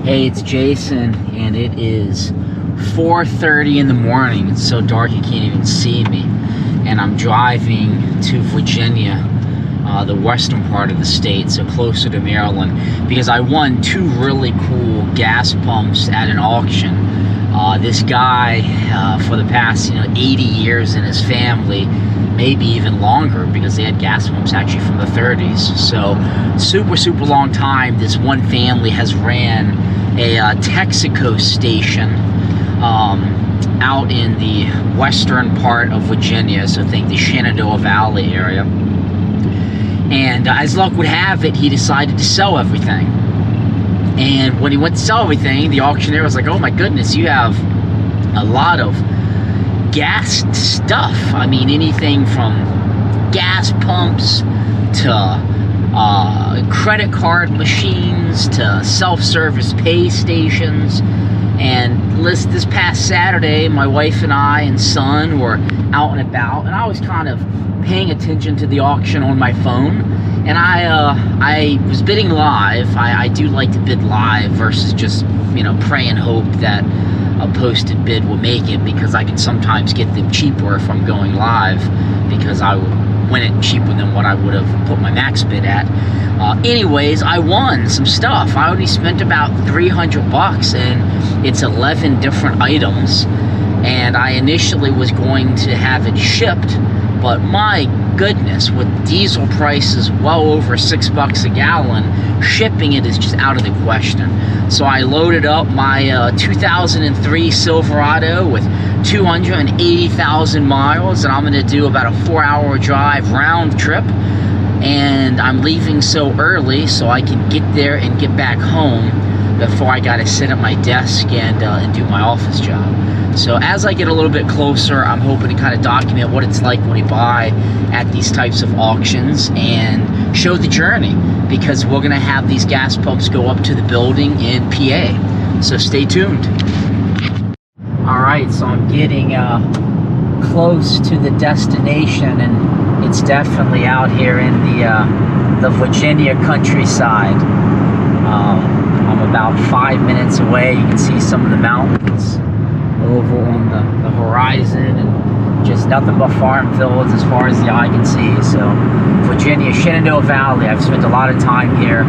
Hey, it's Jason, and it is 4:30 in the morning. It's so dark you can't even see me. And I'm driving to Virginia, the western part of the state, so closer to Maryland, because I won two really cool gas pumps at an auction. This guy, for the past 80 years in his family, maybe even longer, because they had gas pumps actually from the 30s. So super long time, this one family has ran a Texaco station out in the western part of Virginia, so think the Shenandoah Valley area. And as luck would have it, he decided to sell everything. And when he went to sell everything, the auctioneer was like, oh my goodness, you have a lot of gas stuff. I mean, anything from gas pumps to credit card machines to self-service pay stations. And this past Saturday, my wife and I and son were out and about, and I was kind of paying attention to the auction on my phone, and I was bidding live. I do like to bid live versus just pray and hope that a posted bid will make it, because I can sometimes get them cheaper if I'm going live, because I would win it cheaper than what I would have put my max bid at. Anyways, I won some stuff. I only spent about $300, and it's 11 different items. And I initially was going to have it shipped, but my goodness, with diesel prices well over $6 a gallon, shipping it is just out of the question. So I loaded up my 2003 Silverado with 280,000 miles, and I'm going to do about a 4-hour drive round trip. And I'm leaving so early so I can get there and get back home before I got to sit at my desk and do my office job. So as I get a little bit closer, I'm hoping to kind of document what it's like when we buy at these types of auctions and show the journey, because we're going to have these gas pumps go up to the building in PA. So stay tuned. All right, so I'm getting close to the destination, and it's definitely out here in the Virginia countryside. I'm about 5 minutes away. You can see some of the mountains over on the horizon, and just nothing but farm fields as far as the eye can see. So Virginia, Shenandoah Valley, I've spent a lot of time here.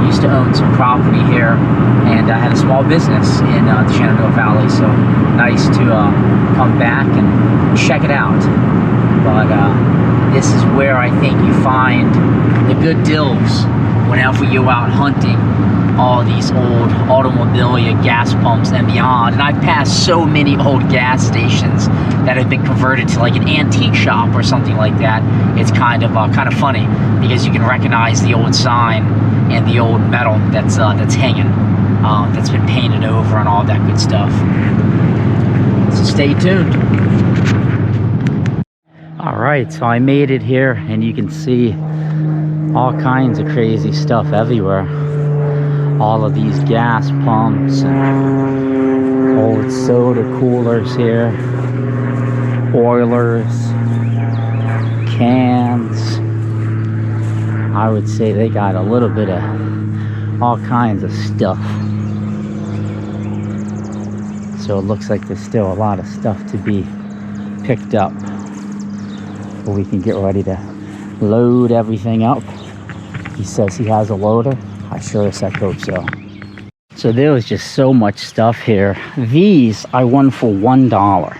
Used to own some property here, and I had a small business in the Shenandoah Valley, so nice to come back and check it out. But this is where I think you find the good deals whenever you're out hunting all these old automobilia gas pumps and beyond. And I've passed so many old gas stations that have been converted to like an antique shop or something like that. It's kind of funny, because you can recognize the old sign and the old metal that's hanging, that's been painted over and all that good stuff. So stay tuned. All right, so I made it here, and you can see all kinds of crazy stuff everywhere. All of these gas pumps and old soda coolers here, oilers, cans. I would say they got a little bit of all kinds of stuff. So it looks like there's still a lot of stuff to be picked up, but we can get ready to load everything up. He says he has a loader. I sure as heck hope so. So there was just so much stuff here. These I won for $1,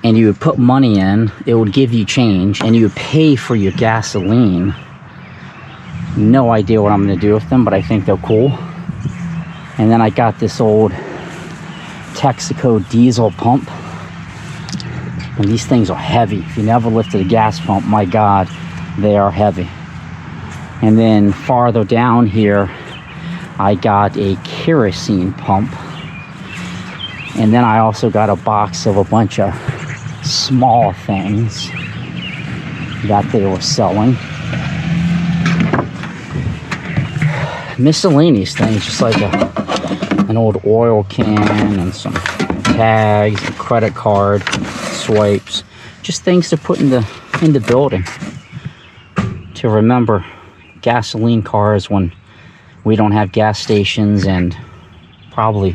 and you would put money in, it would give you change, and you would pay for your gasoline. No idea what I'm going to do with them, but I think they're cool. And then I got this old Texaco diesel pump, and these things are heavy. If you never lifted a gas pump, my God, they are heavy. And then farther down here, I got a kerosene pump. And then I also got a box of a bunch of small things that they were selling. Miscellaneous things, just like an old oil can and some tags, and credit card swipes. Just things to put in the building to remember gasoline cars when we don't have gas stations and probably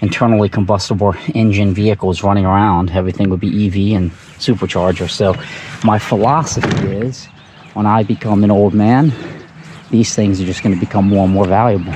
internally combustible engine vehicles running around. Everything would be EV and supercharger. So my philosophy is, when I become an old man, these things are just going to become more and more valuable.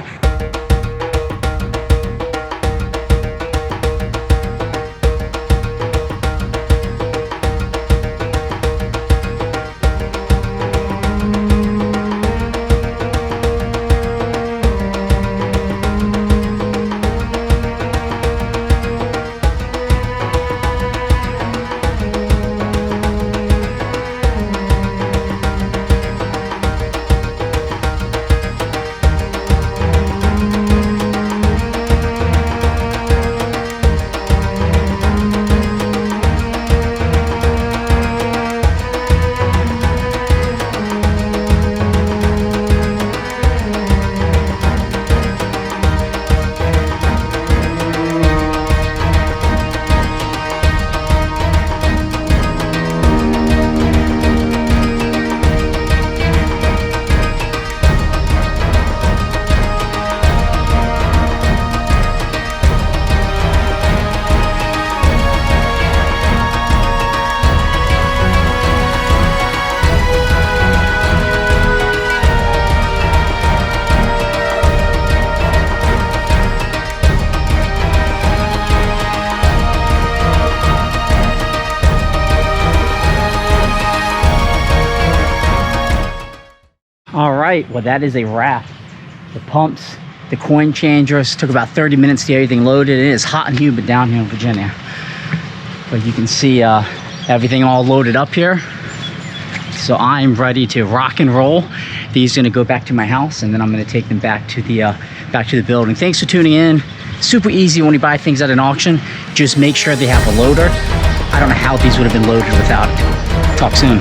All right, well, that is a wrap. The pumps, the coin changers, took about 30 minutes to get everything loaded. It is hot and humid down here in Virginia. But you can see everything all loaded up here. So I'm ready to rock and roll. These are gonna go back to my house, and then I'm gonna take them back to the building. Thanks for tuning in. Super easy when you buy things at an auction. Just make sure they have a loader. I don't know how these would have been loaded without it. Talk soon.